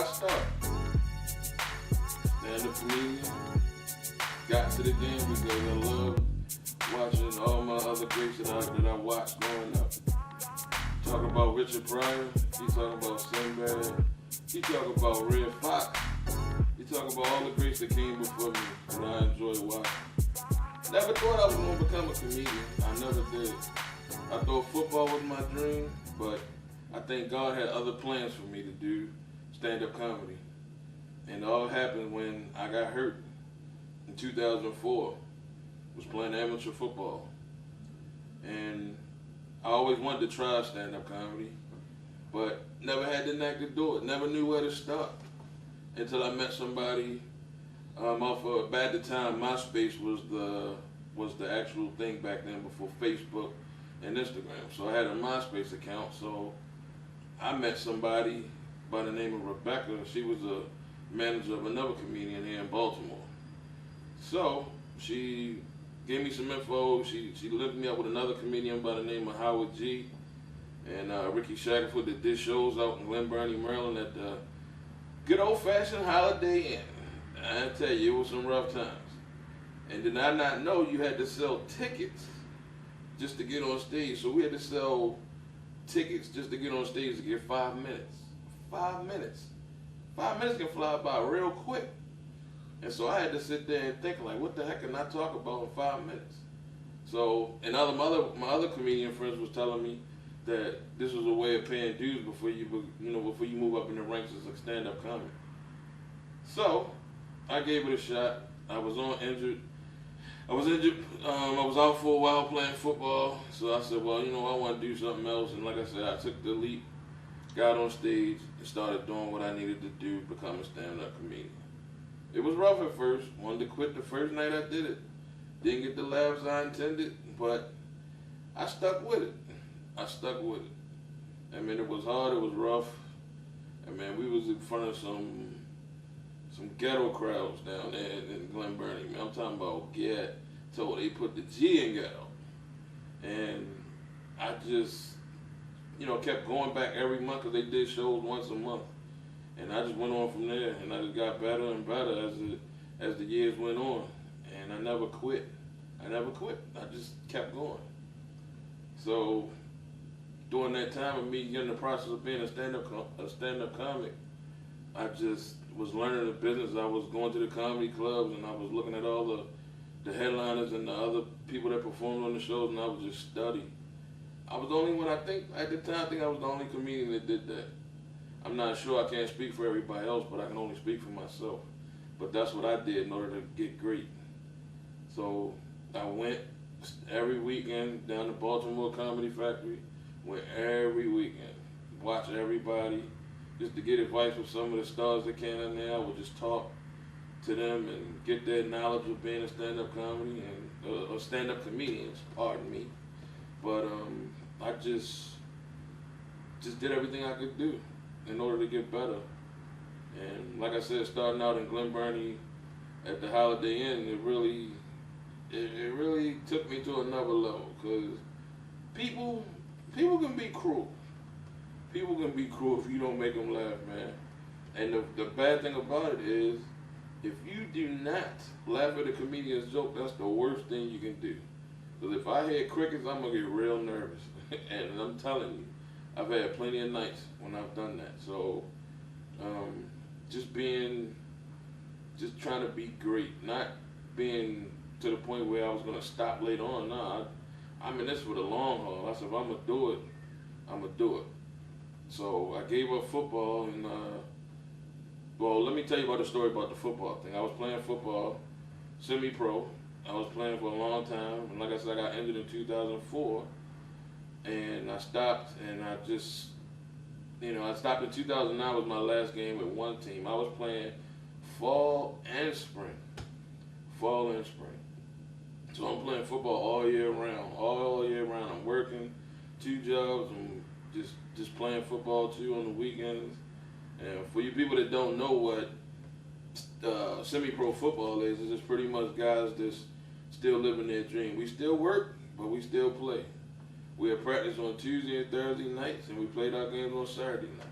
start? Stand-up comedian. Got to the game because I love watching all my other greats that I watched growing up. Talk about Richard Pryor. He talk about Sinbad. He talk about Red Fox. He talk about all the greats that came before me, and I enjoy watching. Never thought I was going to become a comedian. I never did. I thought football was my dream, but I think God had other plans for me to do stand-up comedy. And it all happened when I got hurt in 2004. Was playing amateur football. And I always wanted to try stand-up comedy, but never had the knack to do it. Never knew where to start until I met somebody off of, at the time, MySpace was the actual thing back then before Facebook and Instagram. So I had a MySpace account. So I met somebody by the name of Rebecca. She was a manager of another comedian here in Baltimore. So she gave me some info. She linked me up with another comedian by the name of Howard G. And Ricky Shackelford that did shows out in Glen Burnie, Maryland at the good old-fashioned Holiday Inn. I tell you, it was some rough times. And did I not know you had to sell tickets just to get on stage? So we had to sell tickets just to get on stage to get 5 minutes. 5 minutes. 5 minutes can fly by real quick. And so I had to sit there and think, like, what the heck can I talk about in 5 minutes? So, and my other comedian friends was telling me that this was a way of paying dues before you move up in the ranks as a stand-up comic. So I gave it a shot. I was injured. I was out for a while playing football. So I said, well, I want to do something else. And like I said, I took the leap, got on stage, and started doing what I needed to do, become a stand-up comedian. It was rough at first. Wanted to quit the first night I did it. Didn't get the laughs I intended, but I stuck with it. I mean, it was hard, it was rough. I mean, we was in front of some ghetto crowds down there in Glen Burnie. Man, I'm talking about told they put the G in ghetto. And I just, kept going back every month because they did shows once a month. And I just went on from there, and I just got better and better as the years went on. And I never quit. I just kept going. So during that time of me getting the process of being a stand-up comic, I just was learning the business. I was going to the comedy clubs, and I was looking at all the headliners and the other people that performed on the shows, and I was just studying. I was the only one, at the time, I think I was the only comedian that did that. I'm not sure, I can't speak for everybody else, but I can only speak for myself. But that's what I did in order to get great. So I went every weekend down to Baltimore Comedy Factory, went every weekend, watch everybody, just to get advice from some of the stars that came in there. I would just talk to them and get their knowledge of being a stand-up comedy or stand-up comedians, pardon me. But I just did everything I could do in order to get better. And like I said, starting out in Glen Burnie at the Holiday Inn, it really took me to another level, because people can be cruel. People can be cruel if you don't make them laugh, man. And the bad thing about it is, if you do not laugh at a comedian's joke, that's the worst thing you can do. Because if I hear crickets, I'm going to get real nervous. And I'm telling you, I've had plenty of nights when I've done that. So, just trying to be great, not being to the point where I was going to stop later on. No, I'm in this for the long haul. I said, if I'm going to do it, I'm going to do it. So I gave up football, and well, let me tell you about the story about the football thing. I was playing football, semi-pro. I was playing for a long time, and like I said, I got injured in 2004, and I stopped, and I stopped in 2009 was my last game with one team. I was playing fall and spring. So I'm playing football all year round. I'm working 2 jobs. I'm just playing football too on the weekends. And for you people that don't know what semi-pro football is, it's just pretty much guys that's still living their dream. We still work, but we still play. We had practice on Tuesday and Thursday nights, and we played our games on Saturday night.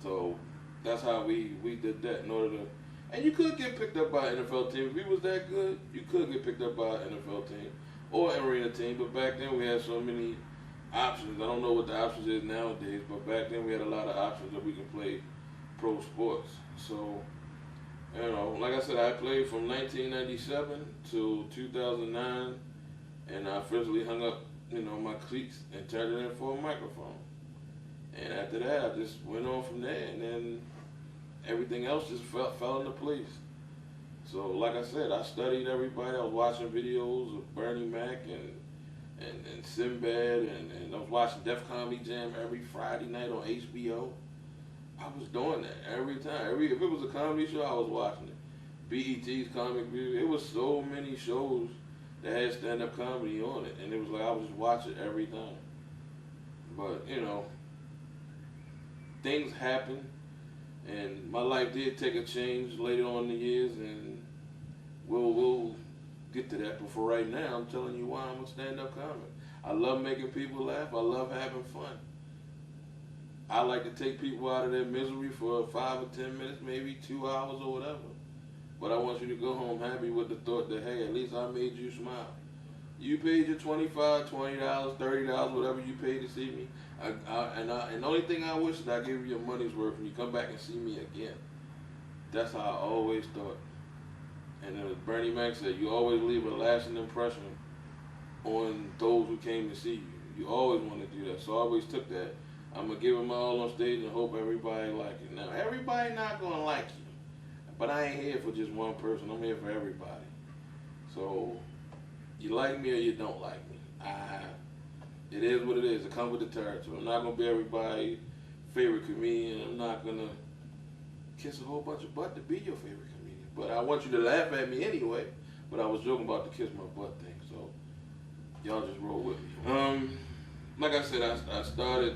So that's how we did that in order to. And you could get picked up by an NFL team if we was that good. You could get picked up by an NFL team or an arena team. But back then we had so many options. I don't know what the options is nowadays, but back then we had a lot of options that we could play pro sports. So, you know, like I said, I played from 1997 to 2009, and I officially hung up, you know, my cleats and turned it in for a microphone. And after that, I just went on from there, and then everything else just fell into place. So, like I said, I studied everybody. I was watching videos of Bernie Mac and Sinbad, and I was watching Def Comedy Jam every Friday night on HBO. I was doing that every time. If it was a comedy show, I was watching it. BET's Comic View. It was so many shows that had stand-up comedy on it, and it was like I would just watch it every time. But you know, things happen, and my life did take a change later on in the years, and we'll get to that. But for right now, I'm telling you why I'm a stand-up comic. I love making people laugh. I love having fun. I like to take people out of their misery for 5 or 10 minutes, maybe 2 hours or whatever. But I want you to go home happy with the thought that, hey, at least I made you smile. You paid your $25, $20, $30, whatever you paid to see me. And the only thing I wish is I give you your money's worth and you come back and see me again. That's how I always thought. And as Bernie Mac said, you always leave a lasting impression on those who came to see you. You always want to do that. So I always took that. I'm going to give it my all on stage and hope everybody like it. Now, everybody not going to like you. But I ain't here for just one person. I'm here for everybody. So, you like me or you don't like me. It is what it is. It comes with the territory. I'm not going to be everybody's favorite comedian. I'm not going to kiss a whole bunch of butt to be your favorite comedian. But I want you to laugh at me anyway. But I was joking about the kiss my butt thing. So, y'all just roll with me. Like I said, I started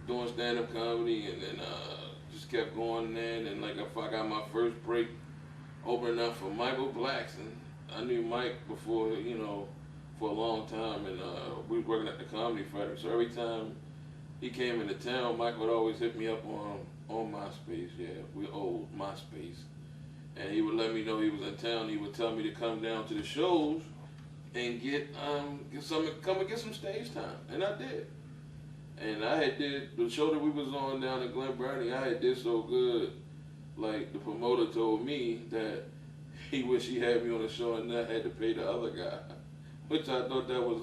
doing stand-up comedy and then just kept going there. And like if I got my first break opening up for Michael Blackson. I knew Mike before, you know, for a long time, and we was working at the Comedy Factory. So every time he came into town, Mike would always hit me up on MySpace. Yeah, we old MySpace, and he would let me know he was in town. He would tell me to come down to the shows and come and get some stage time, and I did. And I had did the show that we was on down in Glen Burnie. I had did so good, like the promoter told me that he wished he had me on the show and not had to pay the other guy, which I thought that was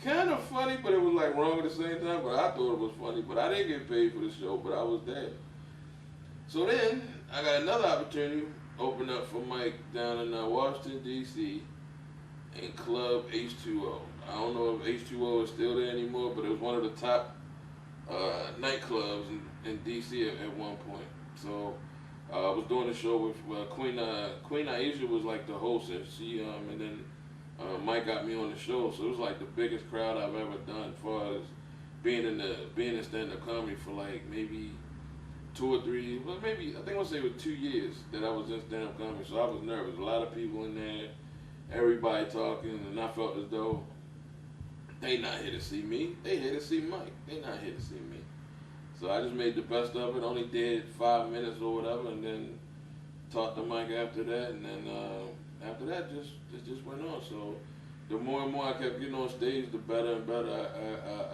kind of funny, but it was like wrong at the same time. But I thought it was funny. But I didn't get paid for the show, but I was there. So then I got another opportunity open up for Mike down in Washington D.C. in Club H2O. I don't know if H2O is still there anymore, but it was one of the top nightclubs in D.C. at one point. So I was doing a show with Queen Aisha was like the host, and she and then Mike got me on the show. So it was like the biggest crowd I've ever done, as far as being in stand-up comedy for like maybe 2 or 3, well maybe I think I'll say it was 2 years that I was in stand-up comedy. So I was nervous. A lot of people in there, everybody talking, and I felt as though they not here to see me. They here to see Mike. They not here to see me. So I just made the best of it. Only did 5 minutes or whatever, and then talked to Mike after that, and then after that, it just went on. So the more and more I kept getting on stage, the better and better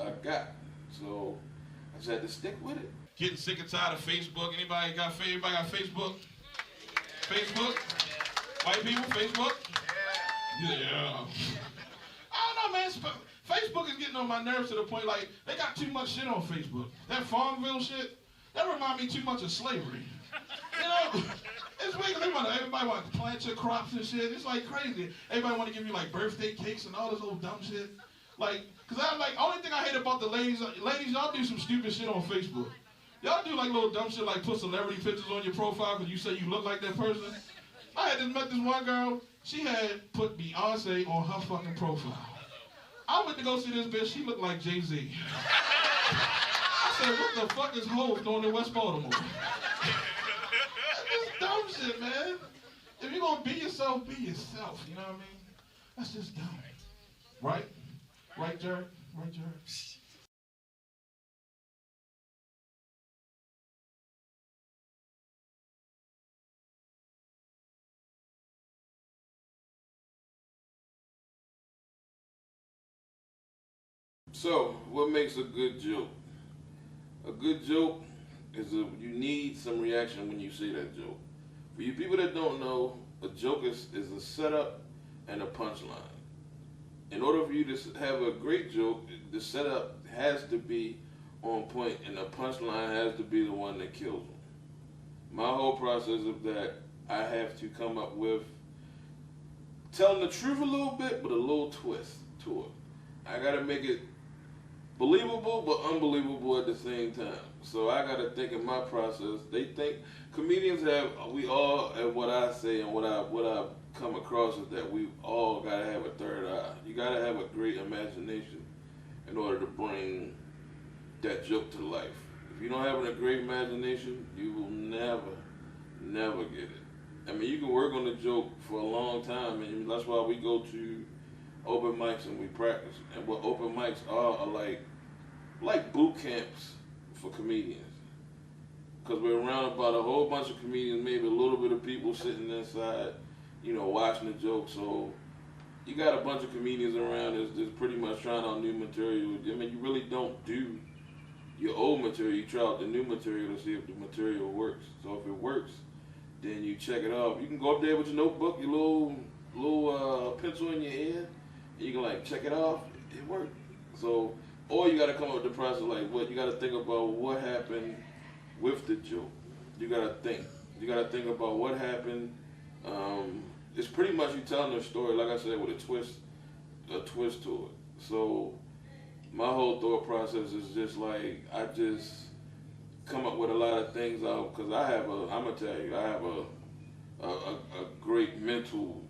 I got. So I just had to stick with it. Getting sick and tired of Facebook. Anybody got Facebook? Facebook? White people, Facebook? Yeah. I don't know, man. Facebook is getting on my nerves to the point, like, they got too much shit on Facebook. That Farmville shit, that remind me too much of slavery. You know, it's weird. Everybody want to plant your crops and shit. It's like crazy. Everybody want to give you like birthday cakes and all this old dumb shit. Like, cause I'm like, only thing I hate about the ladies, y'all do some stupid shit on Facebook. Y'all do like little dumb shit, like put celebrity pictures on your profile because you say you look like that person. I had just met this one girl. She had put Beyonce on her fucking profile. I went to go see this bitch. She looked like Jay-Z. I said, what the fuck is Hov doing in West Baltimore? That's just dumb shit, man. If you're going to be yourself, be yourself. You know what I mean? That's just dumb. Right? Right, Jared? Right, Jared? So, what makes a good joke? A good joke is you need some reaction when you say that joke. For you people that don't know, a joke is a setup and a punchline. In order for you to have a great joke, the setup has to be on point and the punchline has to be the one that kills them. My whole process of that, I have to come up with telling the truth a little bit, but a little twist to it. I gotta make it believable but unbelievable at the same time. So I gotta think in my process. They think comedians have we all and what I say and what I come across is that we all gotta have a third eye. You gotta have a great imagination in order to bring that joke to life. If you don't have a great imagination, you will never get it. I mean, you can work on the joke for a long time, and that's why we go to open mics and we practice. And what open mics are like boot camps for comedians. Because we're around about a whole bunch of comedians, maybe a little bit of people sitting inside, watching the joke. So you got a bunch of comedians around that's pretty much trying out new material. I mean, you really don't do your old material. You try out the new material to see if the material works. So if it works, then you check it off. You can go up there with your notebook, your little pencil in your ear, and you can check it off. It worked. So, or you got to come up with the process what you got to think about what happened with the joke. You got to think. You got to think about what happened. It's pretty much you telling a story, like I said, with a twist to it. So my whole thought process is just I just come up with a lot of things out because I'm gonna tell you, I have a great mental.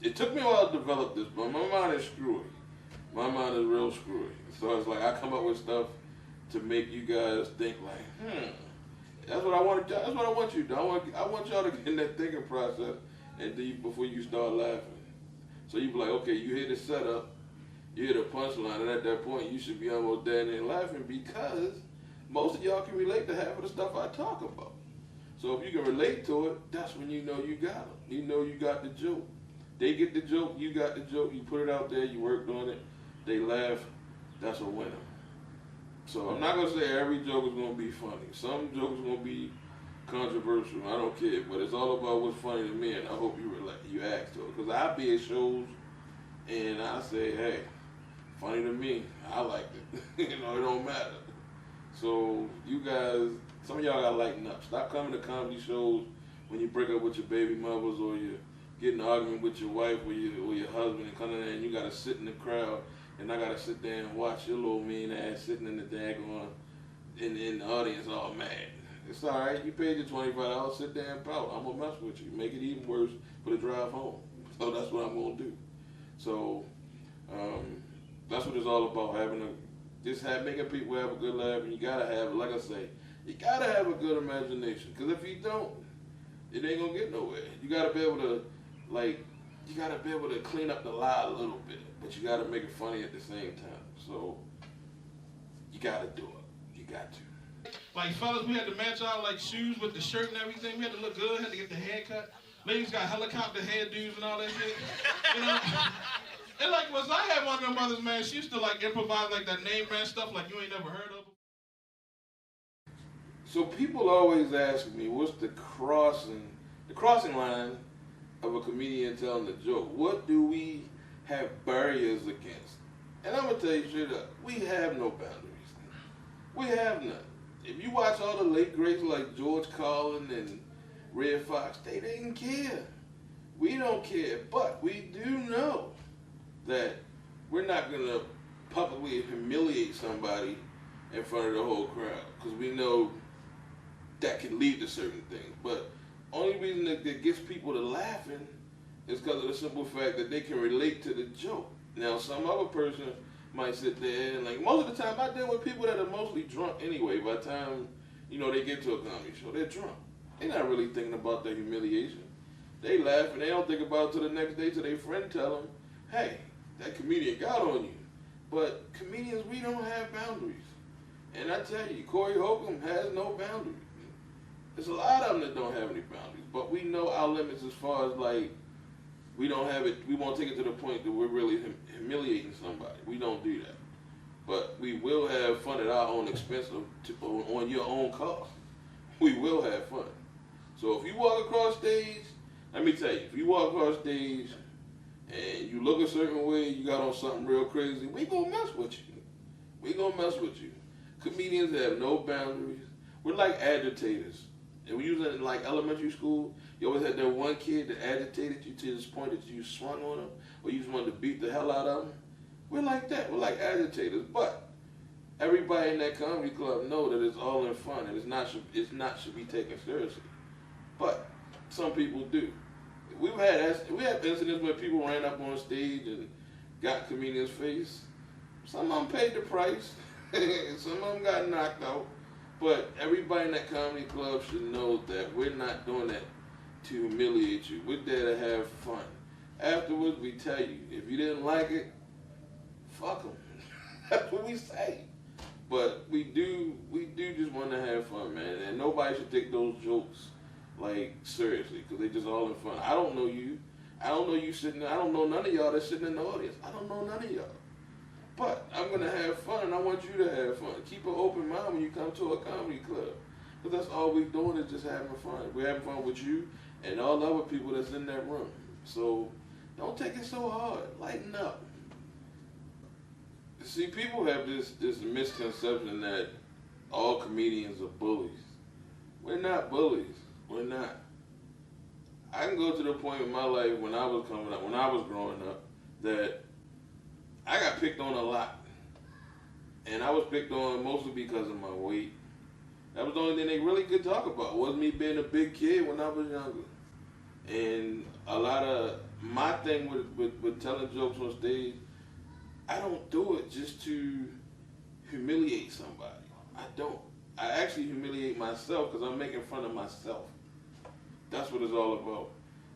It took me a while to develop this, but my mind is screwy. My mind is real screwy. So it's I come up with stuff to make you guys think that's what I want. That's what I want you to do. I want y'all to get in that thinking process and before you start laughing. So you be like, okay, you hear the setup, you hear the punchline, and at that point you should be almost dead and laughing because most of y'all can relate to half of the stuff I talk about. So if you can relate to it, that's when you know you got them. You know you got the joke. They get the joke, you got the joke, you put it out there, you worked on it, they laugh, that's a winner. So I'm not going to say every joke is going to be funny. Some jokes are going to be controversial, I don't care, but it's all about what's funny to me, and I hope you ask to it. Because I be at shows, and I say, hey, funny to me, I liked it. It don't matter. So you guys, some of y'all got to lighten up. Stop coming to comedy shows when you break up with your baby mothers or you get in an argument with your wife or your husband and come in there and you got to sit in the crowd and I got to sit there and watch your little mean ass sitting in the daggone in the audience all mad. It's all right. You paid your $25. Sit there and pout. I'm going to mess with you. Make it even worse for the drive home. So that's what I'm going to do. So that's what it's all about, making people have a good laugh, and you got to have, like I say, you got to have a good imagination. Because if you don't, it ain't going to get nowhere. You got to be able to, clean up the lie a little bit, but you got to make it funny at the same time. So you got to do it. You got to. Fellas, we had to match our shoes with the shirt and everything. We had to look good, had to get the haircut. Ladies got helicopter hairdos and all that shit. And was I had one of them mothers, man, she used to improvise that name brand stuff you ain't never heard of. So people always ask me, what's the crossing line of a comedian telling a joke? What do we have barriers against? And I'm gonna tell you straight up, we have no boundaries. We have none. If you watch all the late greats like George Carlin and Red Fox, they didn't care. We don't care, but we do know that we're not gonna publicly humiliate somebody in front of the whole crowd because we know that can lead to certain things. But only reason that gets people to laughing is because of the simple fact that they can relate to the joke. Now, some other person might sit there and most of the time I deal with people that are mostly drunk anyway. By the time they get to a comedy show, they're drunk. They're not really thinking about their humiliation. They laugh and they don't think about it till the next day till their friend tell them, hey, that comedian got on you. But comedians, we don't have boundaries. And I tell you, Corey Holcomb has no boundaries. There's a lot of them that don't have any boundaries, but we know our limits as far as we don't have it. We won't take it to the point that we're really humiliating somebody. We don't do that. But we will have fun at our own expense on your own cost. We will have fun. So if you walk across stage, let me tell you, if you walk across stage and you look a certain way, you got on something real crazy, we gonna mess with you. We gonna mess with you. Comedians have no boundaries. We're like agitators. And we use it in like elementary school. You always had that one kid that agitated you to this point that you swung on him, or you just wanted to beat the hell out of him. We're like that. We're like agitators. But everybody in that comedy club know that it's all in fun and it's not should be taken seriously. But some people do. We have incidents where people ran up on stage and got comedians' face. Some of them paid the price. Some of them got knocked out. But everybody in that comedy club should know that we're not doing that to humiliate you. We're there to have fun. Afterwards, we tell you, if you didn't like it, fuck them. That's what we say. But we do just want to have fun, man. And nobody should take those jokes like seriously, because they just all in fun. I don't know you. I don't know you sitting there. I don't know none of y'all that's sitting in the audience. I don't know none of y'all. But I'm going to have fun, and I want you to have fun. Keep an open mind when you come to a comedy club. Because that's all we're doing is just having fun. We're having fun with you and all the other people that's in that room. So don't take it so hard. Lighten up. See, people have this misconception that all comedians are bullies. We're not bullies. We're not. I can go to the point in my life when I was coming up, when I was growing up, that I got picked on a lot. And I was picked on mostly because of my weight. That was the only thing they really could talk about, was me being a big kid when I was younger. And a lot of my thing with telling jokes on stage, I don't do it just to humiliate somebody. I don't. I actually humiliate myself because I'm making fun of myself. That's what it's all about.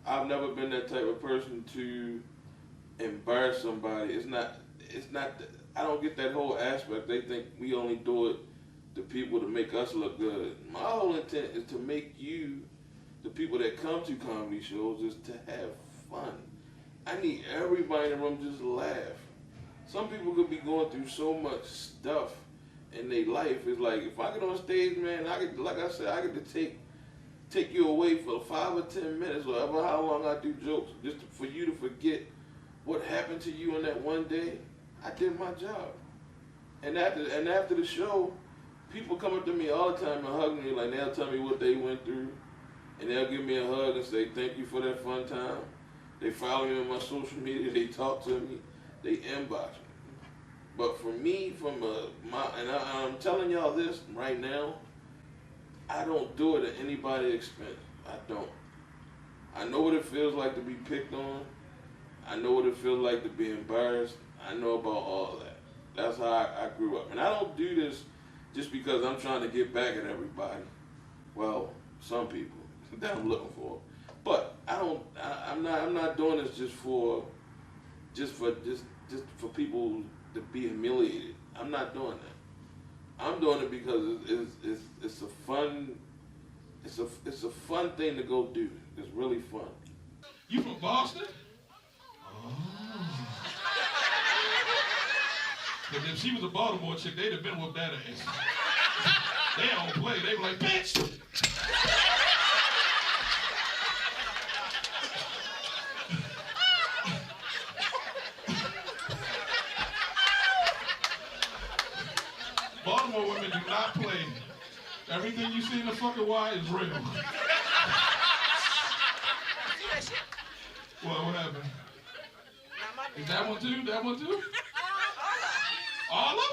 I've never been that type of person to embarrass somebody. It's not, I don't get that whole aspect. They think we only do it to people to make us look good. My whole intent is to make you, the people that come to comedy shows, is to have fun. I need everybody in the room just to laugh. Some people could be going through so much stuff in their life. It's like, if I get on stage, man, I could, like I said, I get to take you away for 5 or 10 minutes, or ever how long I do jokes, just for you to forget what happened to you on that one day. I did my job. And after the show, people come up to me all the time and hug me, like they'll tell me what they went through, and they'll give me a hug and say thank you for that fun time. They follow me on my social media, they talk to me, they inbox me. But for me, I'm telling y'all this right now, I don't do it at anybody's expense. I don't. I know what it feels like to be picked on. I know what it feels like to be embarrassed. I know about all of that. That's how I grew up. And I don't do this just because I'm trying to get back at everybody. Well, some people that I'm looking for. But I'm not doing this just for people to be humiliated. I'm not doing that. I'm doing it because it's a fun thing to go do. It's really fun. You from Boston? Oh. Because if she was a Baltimore chick, they'd have been whooped that ass. They don't play. They were like, bitch! Baltimore women do not play. Everything you see in the fucking wire is real. What happened? Is that one too? That one too? All of them?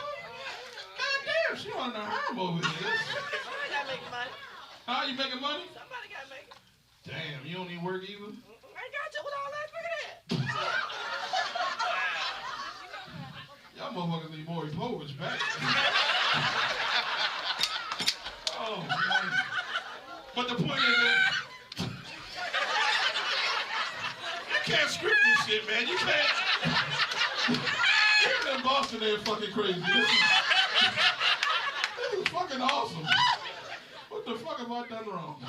God damn, she on the harm over here. Somebody gotta make money. How you making money? Somebody gotta make it. Damn, you don't even work either? I ain't got to with all that. Look at that. Y'all motherfuckers need Maury Povich back. Oh, man. But the point is that you can't script this shit, man. You can't. Even in Boston, they're fucking crazy. This is fucking awesome. What the fuck have I done wrong?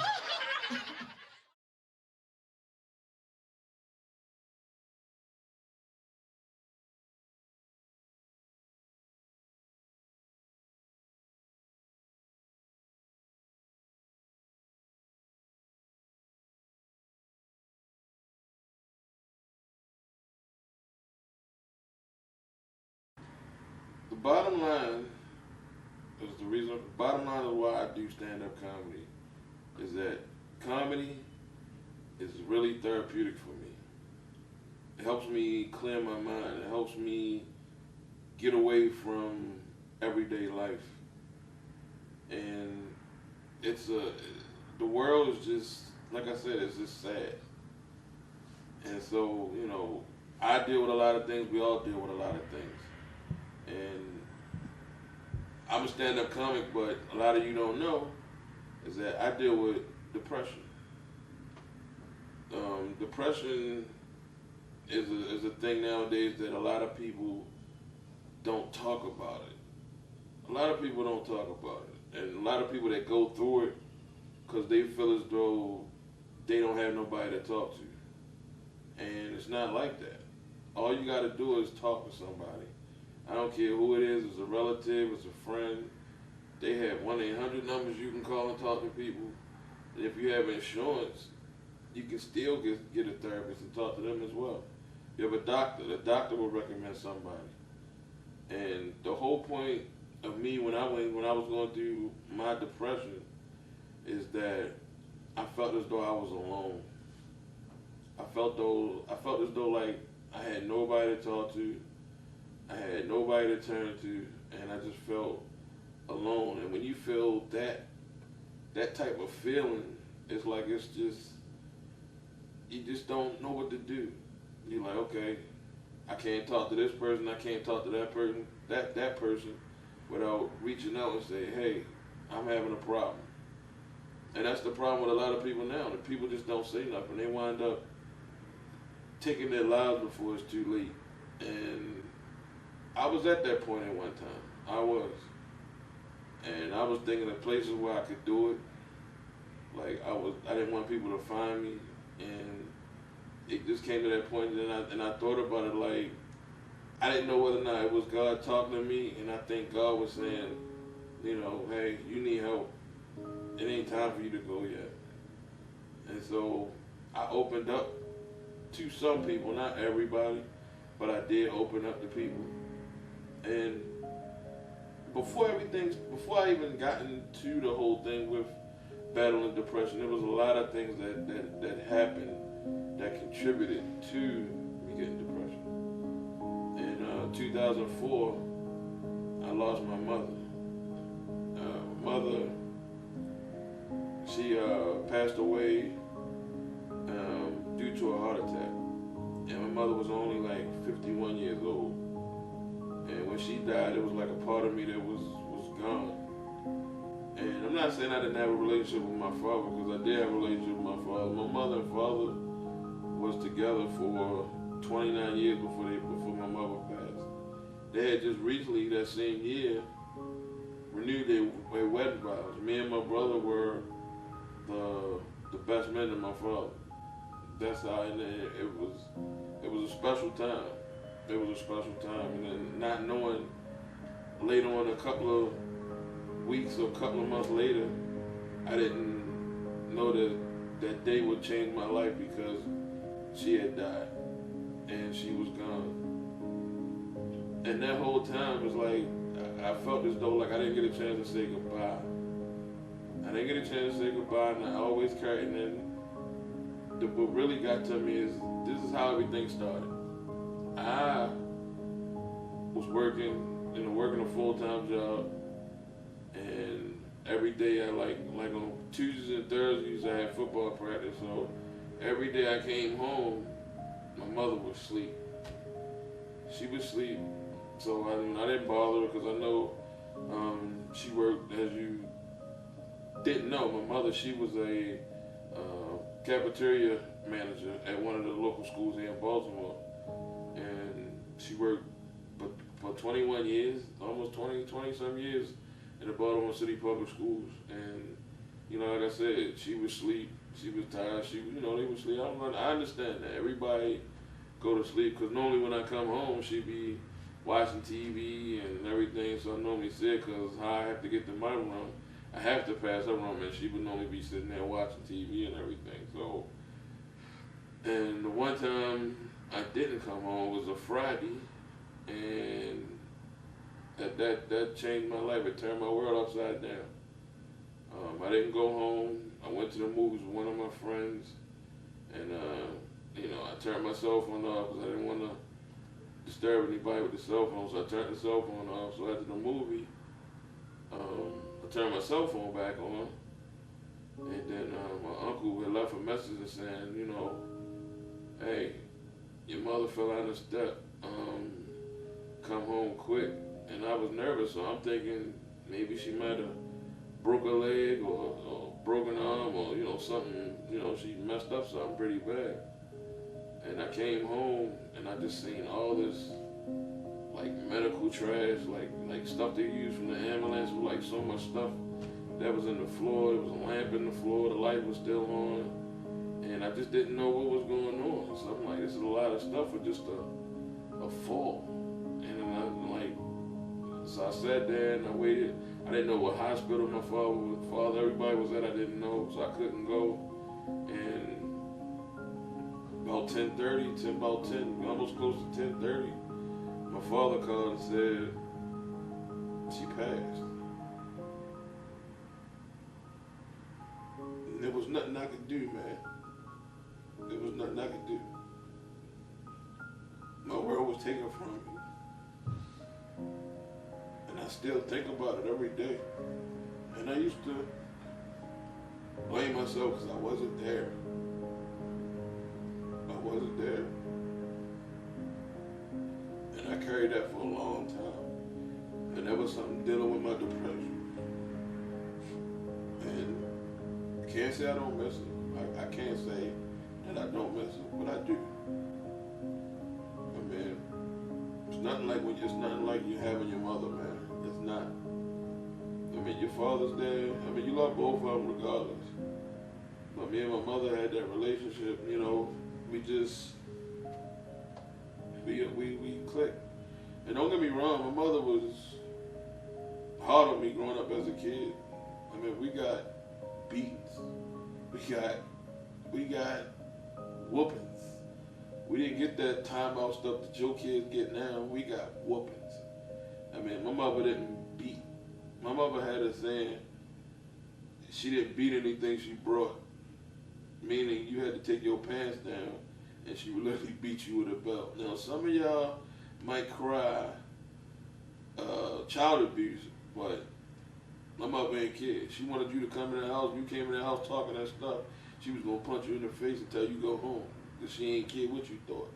bottom line is the reason. Bottom line is why I do stand-up comedy is that comedy is really therapeutic for me. It helps me clear my mind. It helps me get away from everyday life. And the world is just, like I said, it's just sad. And so, I deal with a lot of things. We all deal with a lot of things. And I'm a stand-up comic, but a lot of you don't know is that I deal with depression. Depression is a thing nowadays that a lot of people don't talk about it. A lot of people don't talk about it. And a lot of people that go through it because they feel as though they don't have nobody to talk to. And it's not like that. All you got to do is talk to somebody. I don't care who it is. It's a relative, it's a friend. They have 1-800 numbers you can call and talk to people. And if you have insurance, you can still get a therapist and talk to them as well. You have a doctor. The doctor will recommend somebody. And the whole point of me when I was going through my depression is that I felt as though I was alone. I felt as though like I had nobody to talk to, I had nobody to turn to, and I just felt alone. And when you feel that type of feeling, it's like you just don't know what to do. You're like, okay, I can't talk to this person, I can't talk to that person, that person, without reaching out and say, hey, I'm having a problem. And that's the problem with a lot of people now. That people just don't say nothing. They wind up taking their lives before it's too late. And I was at that point at one time. I was. And I was thinking of places where I could do it. Like I didn't want people to find me. And it just came to that point, and I thought about it like, I didn't know whether or not it was God talking to me, and I think God was saying, hey, you need help. It ain't time for you to go yet. And so I opened up to some people, not everybody, but I did open up to people. And before I even got into the whole thing with battling depression, there was a lot of things that happened that contributed to me getting depression. In 2004, I lost my mother. She passed away due to a heart attack. And my mother was only like 51 years old. And when she died, it was like a part of me that was gone. And I'm not saying I didn't have a relationship with my father, because I did have a relationship with my father. My mother and father was together for 29 years before my mother passed. They had just recently, that same year, renewed their wedding vows. Me and my brother were the best men of my father. That's how, and it was a special time. It was a special time, and then not knowing later on, a couple of weeks or a couple of months later, I didn't know that day would change my life, because she had died and she was gone. And that whole time was like, I felt as though like I didn't get a chance to say goodbye. I didn't get a chance to say goodbye, and I always carried. And then what really got to me is, this is how everything started. I was working a full-time job, and every day I like on Tuesdays and Thursdays I had football practice. So every day I came home, my mother would sleep. She would sleep, so I didn't bother her, because I know she worked, as you didn't know. My mother, she was a cafeteria manager at one of the local schools here in Baltimore, and she worked for 21 years, almost 20 some years in the Baltimore City Public Schools. And like I said, she would sleep, she was tired, they would sleep. I understand that. Everybody go to sleep, because normally when I come home, she'd be watching TV and everything, so I normally sit, because how I have to get to my room, I have to pass her room, and she would normally be sitting there watching TV and everything. So, and the one time I didn't come home was a Friday, and That changed my life. It turned my world upside down. I didn't go home. I went to the movies with one of my friends, and I turned my cell phone off because I didn't want to disturb anybody with the cell phone. So I turned the cell phone off. So after the movie, I turned my cell phone back on, and then my uncle had left a message saying, hey, your mother fell out of the step. Come home quick. And I was nervous, so I'm thinking maybe she might have broke a leg or broken arm or something. She messed up something pretty bad. And I came home and I just seen all this like medical trash, like stuff they use from the ambulance, with like so much stuff that was in the floor. There was a lamp in the floor, the light was still on, and I just didn't know what was going on. So I'm like, this is a lot of stuff for just a fall. And so I sat there and I waited. I didn't know what hospital my father, everybody was at. I didn't know, so I couldn't go. And about 10:30, almost close to 10:30, my father called and said she passed. And there was nothing I could do, man. There was nothing I could do. My world was taken from me. And I still think about it every day. And I used to blame myself because I wasn't there. I wasn't there. And I carried that for a long time. And that was something dealing with my depression. And I can't say I don't miss it. I can't say that I don't miss it, but I do. I mean, it's nothing like you having your mother, man. It's not. I mean, your father's there. I mean, you love both of them regardless. But me and my mother had that relationship, we clicked. And don't get me wrong, my mother was hard on me growing up as a kid. I mean, we got beatings. We got whoopings. We didn't get that timeout stuff that your kids get now. We got whoopings. I mean, my mother didn't beat. My mother had a saying, she didn't beat anything she brought. Meaning you had to take your pants down and she would literally beat you with a belt. Now, some of y'all might cry child abuse, but my mother ain't kid. She wanted you to come in the house. You came in the house talking that stuff. She was going to punch you in the face until you go home. Because she ain't care what you thought.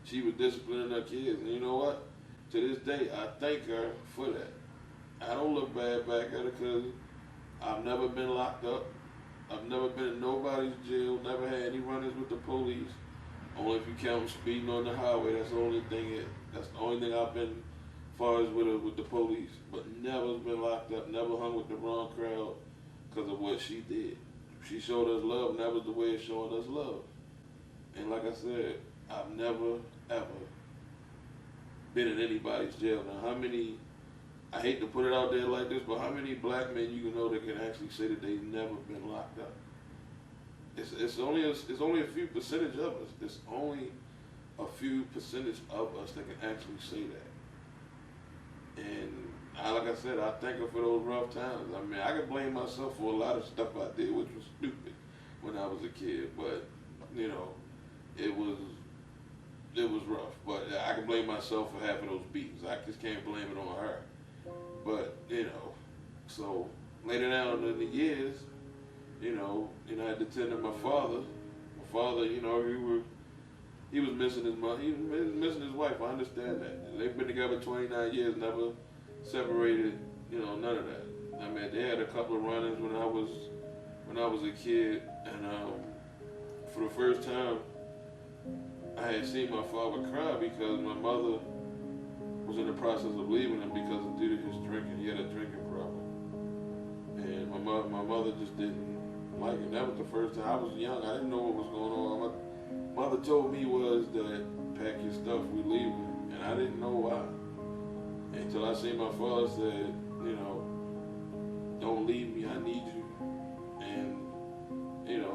She was disciplining her kids. And you know what? To this day, I thank her for that. I don't look bad back at her because I've never been locked up. I've never been in nobody's jail. Never had any run-ins with the police. Only if you count speeding on the highway. That's the only thing. That's the only thing I've been as far as with the police. But never been locked up. Never hung with the wrong crowd because of what she did. She showed us love, and that was the way of showing us love. And like I said, I've never, ever been in anybody's jail. Now, how many, I hate to put it out there like this, but how many black men you know that can actually say that they've never been locked up? It's only a few percentage of us. It's only a few percentage of us that can actually say that. And like I said, I thank her for those rough times. I mean, I can blame myself for a lot of stuff I did, which was stupid when I was a kid, but it was rough. But I can blame myself for having those beatings. I just can't blame it on her. But so later down in the years, I had to tend to my father. My father, he was missing his mother. He was missing his wife. I understand that. They've been together 29 years, never separated. None of that. I mean, they had a couple of run-ins when I was a kid, and for the first time, I had seen my father cry because my mother was in the process of leaving him because due to his drinking. He had a drinking problem, and my mother just didn't like it. That was the first time. I was young. I didn't know what was going on. My mother told me was that pack your stuff, we leaving, and I didn't know why. Until I seen my father said, don't leave me, I need you. And,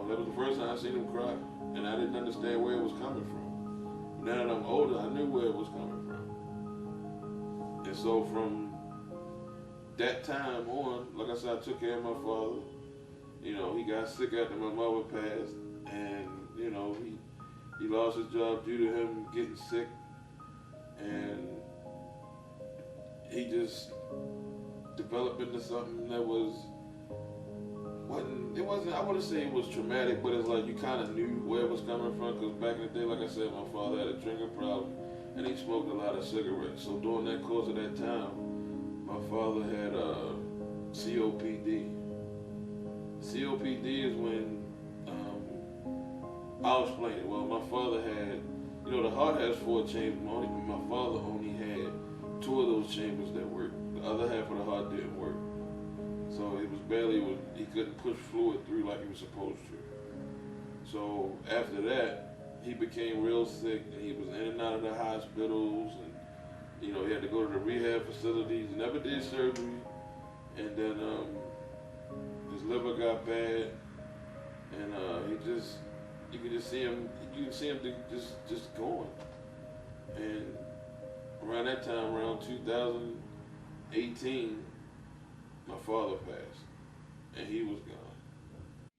that was the first time I seen him cry. And I didn't understand where it was coming from. Now that I'm older, I knew where it was coming from. And so from that time on, like I said, I took care of my father. You know, he got sick after my mother passed, and you know, he lost his job due to him getting sick, and he just developed into something that wasn't, I wouldn't say it was traumatic, but it's like you kind of knew where it was coming from, because back in the day, like I said, my father had a drinking problem, and he smoked a lot of cigarettes. So during that course of that time, my father had COPD. COPD is when, I'll explain it. Well, my father had, you know, the heart has 4 chambers, but my father only had 2 of those chambers that worked. The other half of the heart didn't work. So it was he couldn't push fluid through like he was supposed to. So after that, he became real sick, and he was in and out of the hospitals, and you know, he had to go to the rehab facilities. He never did surgery, and then his liver got bad, and you could just see him just going. And around that time, around 2018, my father passed, and he was gone.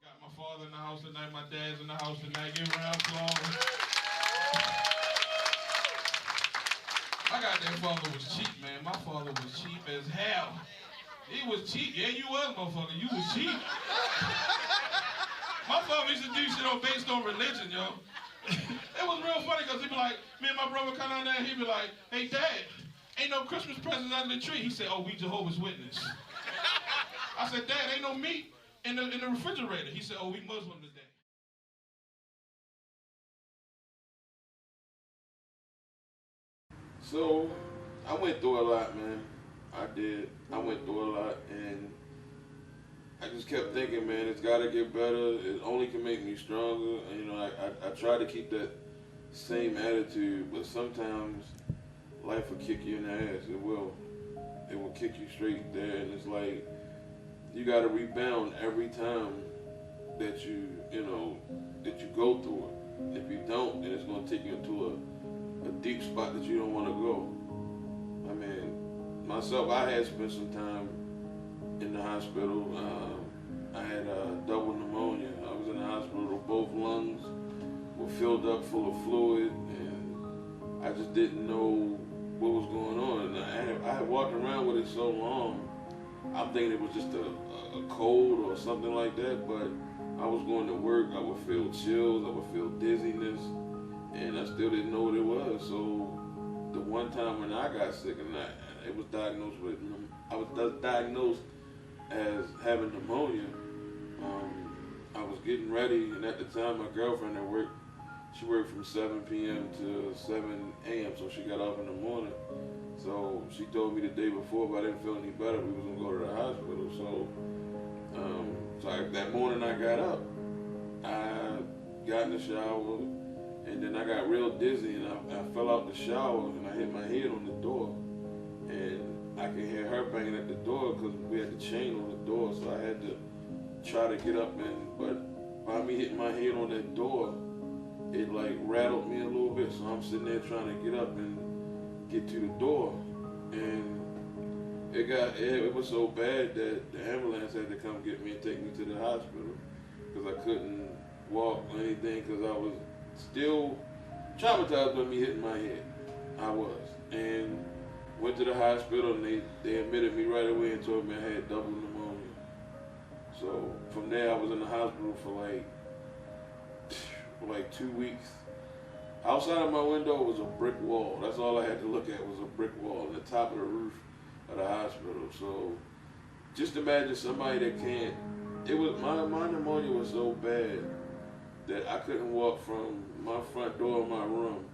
Got my father in the house tonight, my dad's in the house tonight. Give a round of applause. My goddamn father was cheap, man. My father was cheap as hell. He was cheap. Yeah, you was, motherfucker. You was cheap. My father used to do shit based on religion, yo. It was real funny, because he'd be like, me and my brother come down there, and he'd be like, hey, Dad, ain't no Christmas presents under the tree. He said, oh, we Jehovah's Witness. I said, Dad, ain't no meat in the refrigerator. He said, oh, we Muslim today. So I went through a lot, man. I did. I went through a lot, and I just kept thinking, man, it's got to get better. It only can make me stronger. And, you know, I try to keep that same attitude, but sometimes life will kick you in the ass. It will. It will kick you straight there, and it's like you got to rebound every time that you go through it. If you don't, then it's going to take you into a deep spot that you don't want to go. I mean, myself, I had spent some time in the hospital. I had double pneumonia. I was in the hospital. Both lungs were filled up full of fluid, and I just didn't know what was going on. And I had walked around with it so long, I'm thinking it was just a cold or something like that, but I was going to work, I would feel chills, I would feel dizziness, and I still didn't know what it was. So the one time when I got sick, and I was diagnosed as having pneumonia. I was getting ready, and at the time my girlfriend at work, she worked from 7 p.m. to 7 a.m., so she got off in the morning. So she told me the day before, if I didn't feel any better, we was gonna go to the hospital. So, that morning I got up, I got in the shower, and then I got real dizzy, and I fell out the shower, and I hit my head on the door, and I could hear her banging at the door because we had the chain on the door, so I had to try to get up, but by me hitting my head on that door, it like rattled me a little bit, so I'm sitting there trying to get up and get to the door, and it was so bad that the ambulance had to come get me and take me to the hospital, because I couldn't walk or anything, because I was still traumatized by me hitting my head. I was, and went to the hospital, and they admitted me right away and told me I had double pneumonia. So from there I was in the hospital for like 2 weeks. Outside of my window was a brick wall. That's all I had to look at was a brick wall on the top of the roof of the hospital. So just imagine somebody that can't, my pneumonia was so bad that I couldn't walk from my front door of my room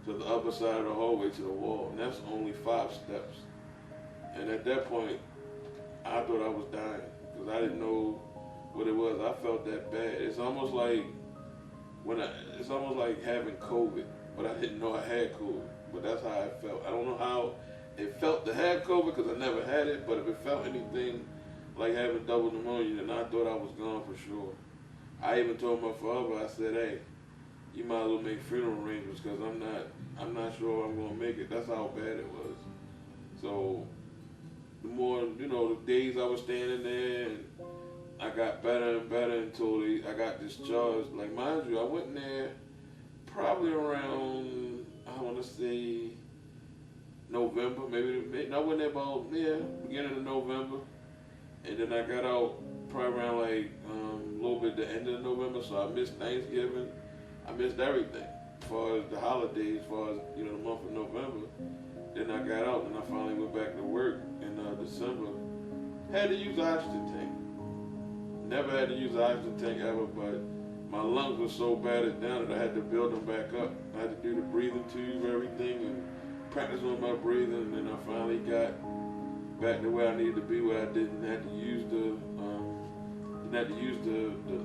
to the upper side of the hallway to the wall. And that's only 5 steps. And at that point, I thought I was dying because I didn't know what it was. I felt that bad. It's almost like having COVID, but I didn't know I had COVID. But that's how I felt. I don't know how it felt to have COVID because I never had it, but if it felt anything like having double pneumonia, then I thought I was gone for sure. I even told my father, I said, hey, you might as well make funeral arrangements because I'm not sure I'm gonna make it. That's how bad it was. So the more, the days I was staying in there, and I got better and better until I got discharged. Like, mind you, I went in there probably around, I want to say, November, maybe I went there about, beginning of November. And then I got out probably around like a little bit the end of November, so I missed Thanksgiving. I missed everything as far as the holidays, as far as, the month of November. Then I got out and I finally went back to work in December. Had to use oxygen tank. Never had to use oxygen tank ever, but my lungs were so battered down that I had to build them back up. I had to do the breathing tube, everything, and practice on my breathing, and then I finally got back to where I needed to be, where I didn't have to use the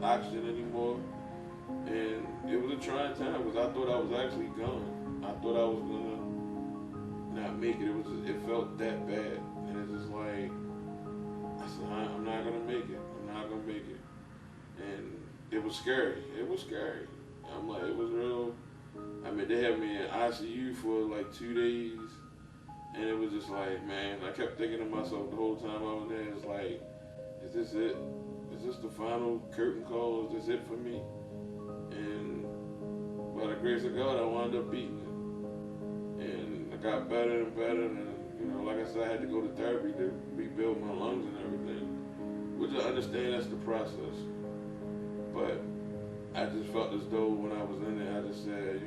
oxygen anymore. And it was a trying time because I thought I was actually gone. I thought I was gonna not make it. It felt that bad, and it's just like I said, I'm not gonna make it. I'm not gonna make it. And it was scary. It was scary. I'm like, it was real. I mean, they had me in ICU for like 2 days, and it was just like, man, I kept thinking to myself the whole time I was there, it's like, is this it? Is this the final curtain call? Is this it for me? And by the grace of God, I wound up beating it. And I got better and better, and like I said, I had to go to therapy to rebuild my lungs and everything, which I understand that's the process. But I just felt as though when I was in there, I just said,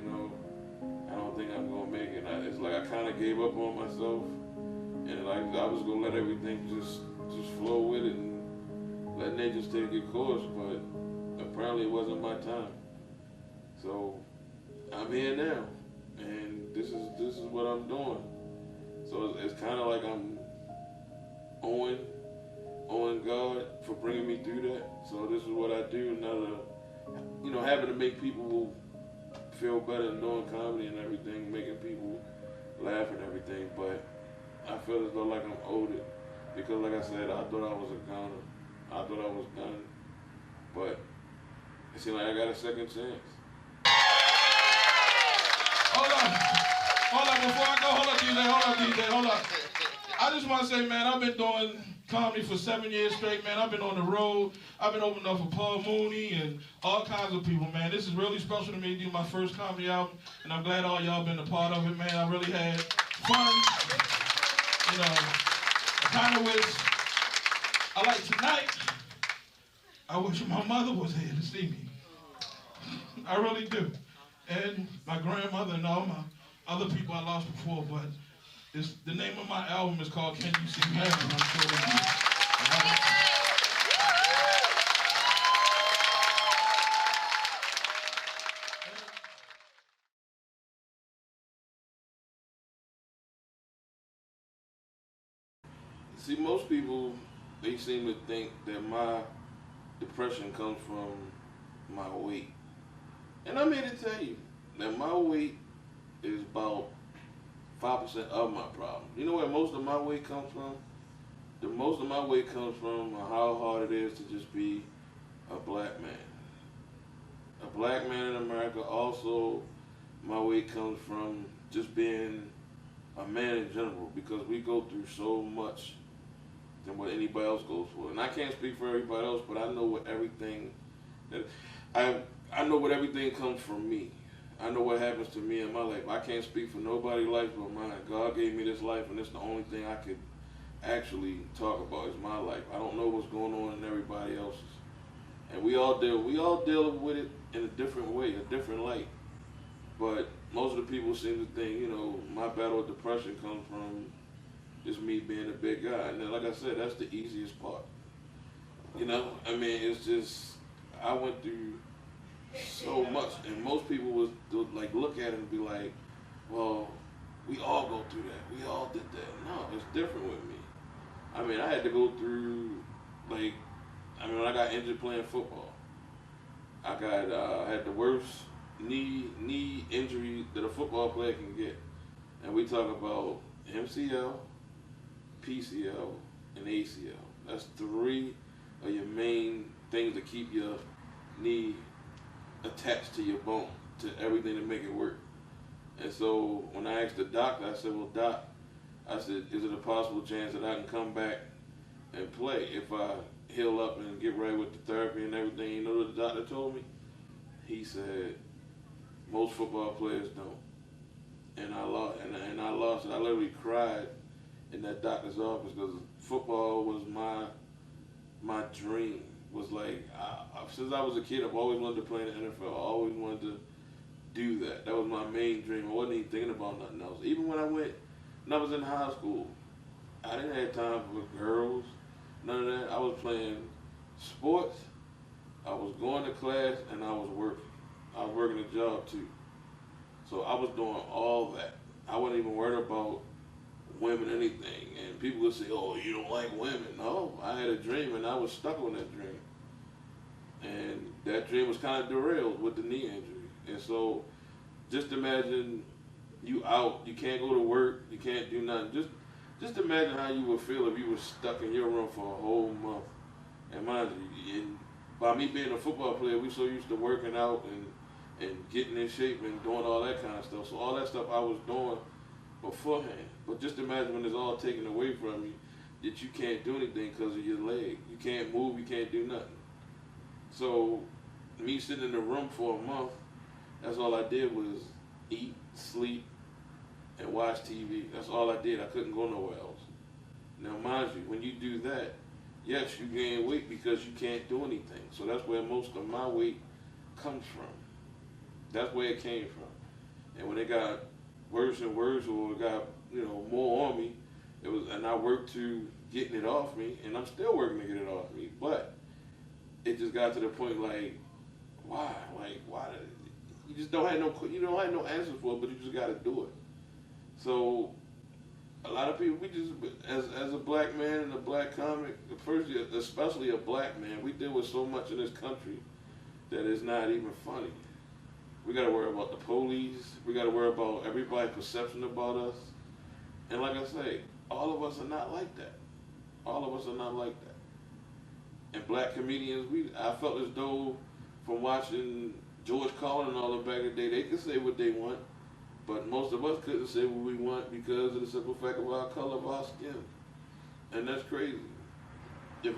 I don't think I'm gonna make it. It's like I kind of gave up on myself, and like I was gonna let everything just flow with it and let nature take its course. But apparently, it wasn't my time. So I'm here now, and this is what I'm doing. So it's kind of like I'm owing God for bringing me through that. So this is what I do now. Having to make people feel better and doing comedy and everything, making people laugh and everything. But I feel as though like I'm owed it because, like I said, I thought I was a goner. I thought I was done, but it seemed like I got a second chance. Hold on, before I go, hold up. I just want to say, man, I've been doing comedy for 7 years straight, man. I've been on the road. I've been opening up for Paul Mooney and all kinds of people, man. This is really special to me to do my first comedy album, and I'm glad all y'all been a part of it, man. I really had fun. I kind of wish, tonight, I wish my mother was here to see me. I really do. And my grandmother and all my other people I lost before, but the name of my album is called Can You See Heaven? I'm sure they do. See, most people, they seem to think that my depression comes from my weight. And I'm here to tell you that my weight is about 5% of my problem. You know where most of my weight comes from? Most of my weight comes from how hard it is to just be a black man. A black man in America. Also, my weight comes from just being a man in general, because we go through so much than what anybody else goes for. And I can't speak for everybody else, but I know what everything that I know what everything comes from me. I know what happens to me in my life. I can't speak for nobody's life but mine. God gave me this life, and it's the only thing I could actually talk about is my life. I don't know what's going on in everybody else's. And we all deal with it in a different way, a different light. But most of the people seem to think, my battle with depression comes from just me being a big guy. And then, like I said, that's the easiest part. It's just, I went through so much, and most people would like look at it and be like, well, we all go through that. We all did that. No, it's different with me. I had to go through, when I got injured playing football, I had the worst knee injury that a football player can get. And we talk about MCL, PCL, and ACL. That's 3 of your main things to keep your knee attached to your bone, to everything to make it work. And so when I asked the doctor, I said, well, Doc, I said, is it a possible chance that I can come back and play if I heal up and get right with the therapy and everything? You know what the doctor told me? He said, most football players don't. And I lost, and I lost it. I literally cried in that doctor's office because football was my dream. Was like, since I was a kid, I've always wanted to play in the NFL. I always wanted to do that. That was my main dream. I wasn't even thinking about nothing else. Even when I was in high school, I didn't have time for girls, none of that. I was playing sports, I was going to class, and I was working. I was working a job too. So I was doing all that. I wasn't even worried about women, anything. And people would say, oh, you don't like women. No, I had a dream, and I was stuck on that dream. And that dream was kind of derailed with the knee injury. And so just imagine you out, you can't go to work, you can't do nothing. Just imagine how you would feel if you were stuck in your room for a whole month. And mind you, and by me being a football player, we so used to working out and getting in shape and doing all that kind of stuff. So all that stuff I was doing beforehand. But just imagine when it's all taken away from you, that you can't do anything because of your leg. You can't move, you can't do nothing. So me sitting in the room for a month, that's all I did was eat, sleep, and watch TV. That's all I did. I couldn't go nowhere else. Now mind you, when you do that, yes, you gain weight because you can't do anything. So that's where most of my weight comes from. That's where it came from. And when it got worse and worse, or it got more on me, and I worked to getting it off me, and I'm still working to get it off me. But it just got to the point like, why? Like why? You just don't have no answers for it, but you just got to do it. So a lot of people, we just as a black man and a black comic, especially a black man, we deal with so much in this country that it's not even funny. We got to worry about the police. We got to worry about everybody's perception about us. And like I say, all of us are not like that. All of us are not like that. And black comedians, I felt as though from watching George Carlin and all them back in the day, they could say what they want, but most of us couldn't say what we want because of the simple fact of our color of our skin. And that's crazy. If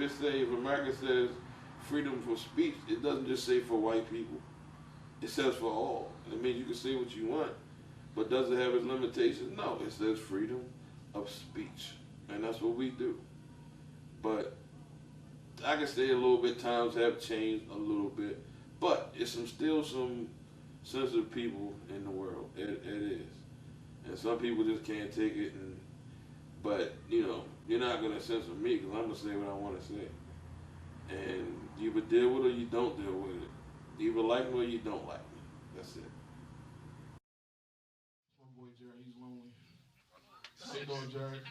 America says freedom for speech, it doesn't just say for white people. It says for all. And it means you can say what you want, but does it have its limitations? No, it says freedom of speech. And that's what we do. But I can say a little bit, times have changed a little bit, but it's still some sensitive people in the world. It is. And some people just can't take it. But you're not going to censor me because I'm going to say what I want to say. And you either deal with it or you don't deal with it. You either like me or you don't like me. That's it. My boy Jared, he's lonely. How you doing, Jared?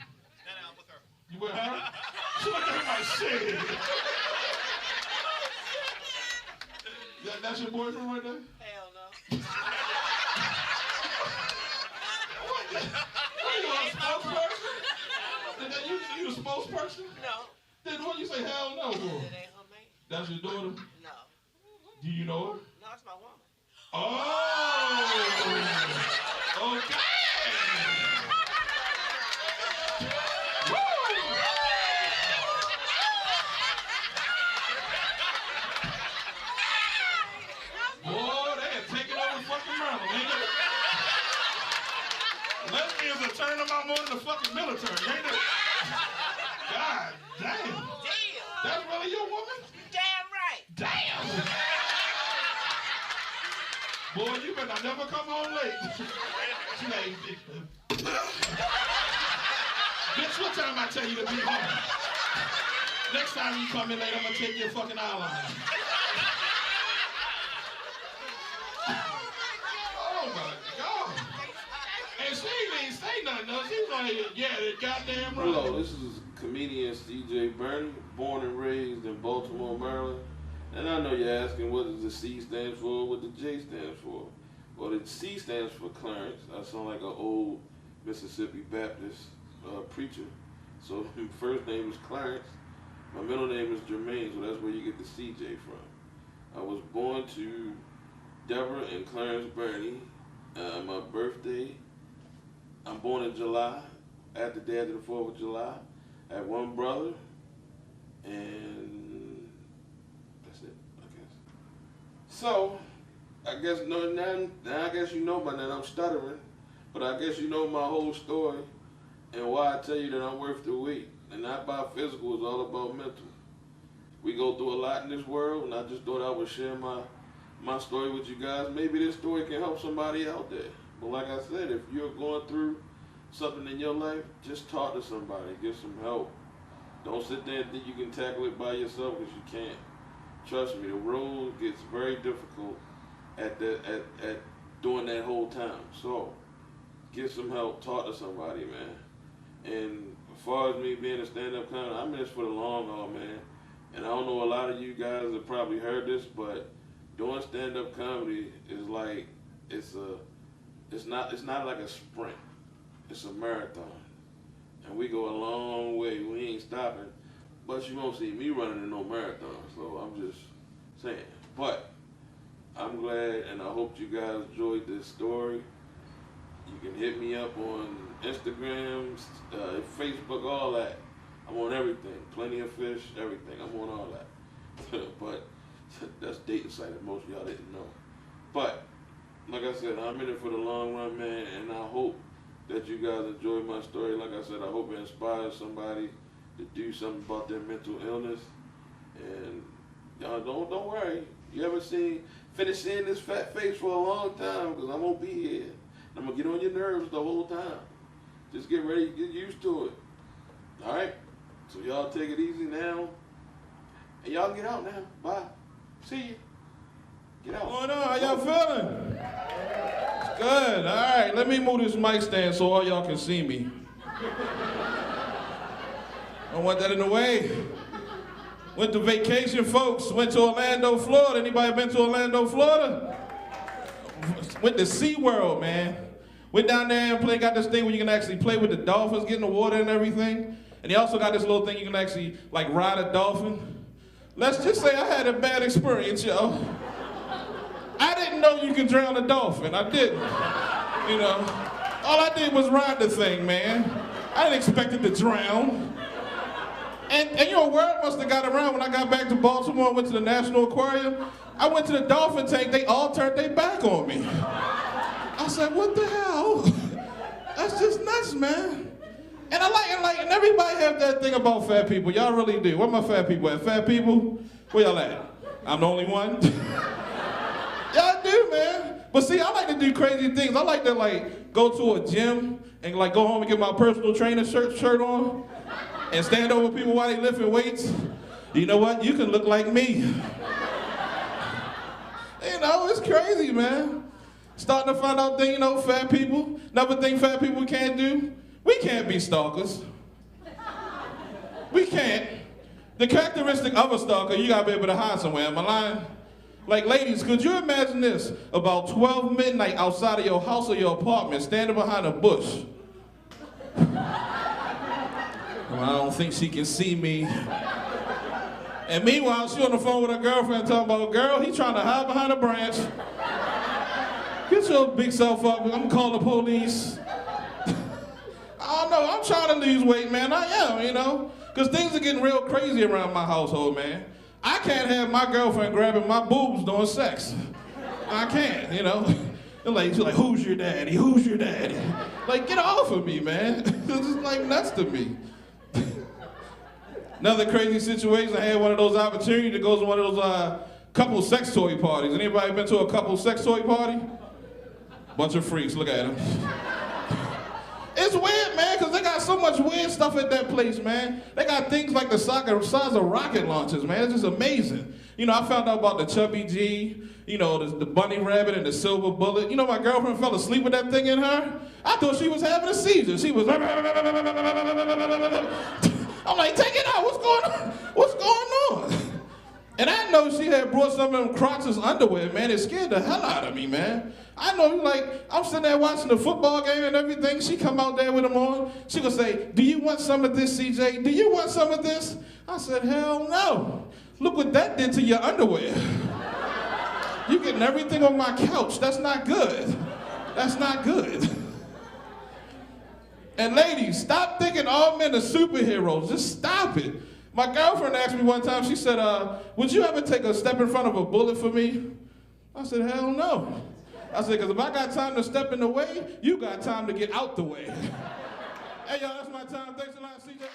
I'm with her. You with her? She looked at my shit. That's your boyfriend right there? Hell no. What you a spokesperson? You a spokesperson? No. Then what you say hell no for? It ain't her man. That's your daughter? No. Do you know her? No, it's my woman. Oh! Okay! Boy, they are taking over fucking Maryland, ain't it? Lesbians are turning them out more than the fucking military, ain't it? God damn. Damn. That's really your woman? Damn right. Damn. Boy, you better never come home late. She like, bitch, what time I tell you to be home? Next time you come in late, I'm gonna take your fucking eyeliner. Oh my God. And she didn't say nothing else. She's like, yeah, they goddamn right. Hello, this is comedian CJ Burney, born and raised in Baltimore, Maryland. And I know you're asking what does the C stand for, what the J stands for. Well, the C stands for Clarence. I sound like an old Mississippi Baptist preacher. So my first name is Clarence. My middle name is Jermaine, so that's where you get the CJ from. I was born to Deborah and Clarence Burney. My birthday, I'm born in July, after the day after the 4th of July. I had one brother, and that's it, I guess. So, I guess now I guess you know by now I'm stuttering, but I guess you know my whole story and why I tell you that I'm worth the wait. And not by physical, it's all about mental. We go through a lot in this world, and I just thought I would share my story with you guys. Maybe this story can help somebody out there. But like I said, if you're going through something in your life, just talk to somebody, get some help. Don't sit there and think you can tackle it by yourself, because you can't. Trust me, the road gets very difficult at during that whole time. So get some help, talk to somebody, man. And as far as me being a stand-up comic, I'm in this for the long haul, man. And I don't know, a lot of you guys have probably heard this, but doing stand-up comedy is like, it's not like a sprint. It's a marathon. And we go a long way. We ain't stopping. But you won't see me running in no marathon. So I'm just saying. But I'm glad, and I hope you guys enjoyed this story. You can hit me up on Instagram, Facebook, all that. I'm on everything. Plenty of Fish, everything. I'm on all that. But that's dating site that most of y'all didn't know. But like I said, I'm in it for the long run, man, and I hope that you guys enjoy my story. Like I said, I hope it inspires somebody to do something about their mental illness. And y'all don't worry. You ever finish seeing this fat face for a long time, because I'm gonna be here. I'm gonna get on your nerves the whole time. Just get ready, get used to it. All right? So y'all take it easy now. And y'all get out now. Bye. See you. Get out. What's going on? How y'all feeling? It's good. All right, let me move this mic stand so all y'all can see me. Don't want that in the way. Went to vacation, folks. Went to Orlando, Florida. Anybody been to Orlando, Florida? Went to SeaWorld, man. Went down there and got this thing where you can actually play with the dolphins, get in the water and everything. And they also got this little thing you can actually like ride a dolphin. Let's just say I had a bad experience, yo. I didn't know you can drown a dolphin. I didn't. You know, all I did was ride the thing, man. I didn't expect it to drown. And you know, word must have got around when I got back to Baltimore and went to the National Aquarium. I went to the dolphin tank, they all turned their back on me. I said, what the hell? That's just nuts, man. And and everybody have that thing about fat people. Y'all really do. Where my fat people at? Fat people? Where y'all at? I'm the only one? Y'all do, man. But see, I like to do crazy things. I like to go to a gym and go home and get my personal trainer shirt on and stand over people while they lifting weights. You know what? You can look like me. You know, it's crazy, man. Starting to find out things, fat people. Another thing fat people can't do. We can't be stalkers. We can't. The characteristic of a stalker, you gotta be able to hide somewhere. Am I lying? Like, ladies, could you imagine this? About 12 midnight outside of your house or your apartment, standing behind a bush. Well, I don't think she can see me. And meanwhile, she on the phone with her girlfriend talking about, girl, he trying to hide behind a branch. Get your big self up, I'm gonna call the police. I don't know, I'm trying to lose weight, man, I am, because things are getting real crazy around my household, man. I can't have my girlfriend grabbing my boobs during sex. I can't, She's like, who's your daddy? Who's your daddy? Like, get off of me, man. It's just nuts to me. Another crazy situation, I had one of those opportunities to go to one of those couple sex toy parties. Anybody been to a couple sex toy party? Bunch of freaks, look at them. It's weird, man, because they got so much weird stuff at that place, man. They got things like the size of rocket launchers, man. It's just amazing. I found out about the Chubby G, the bunny rabbit and the silver bullet. My girlfriend fell asleep with that thing in her. I thought she was having a seizure. She was... I'm like, take it out. What's going on? What's going on? And I know she had brought some of them Crocs' underwear, man. It scared the hell out of me, man. I know, I'm sitting there watching the football game and everything. She come out there with them on. She would say, do you want some of this, CJ? Do you want some of this? I said, hell no. Look what that did to your underwear. You're getting everything on my couch. That's not good. That's not good. And ladies, stop thinking all men are superheroes. Just stop it. My girlfriend asked me one time, she said, would you ever take a step in front of a bullet for me? I said, hell no. I said, because if I got time to step in the way, you got time to get out the way. Hey, y'all, that's my time. Thanks a lot, CJ.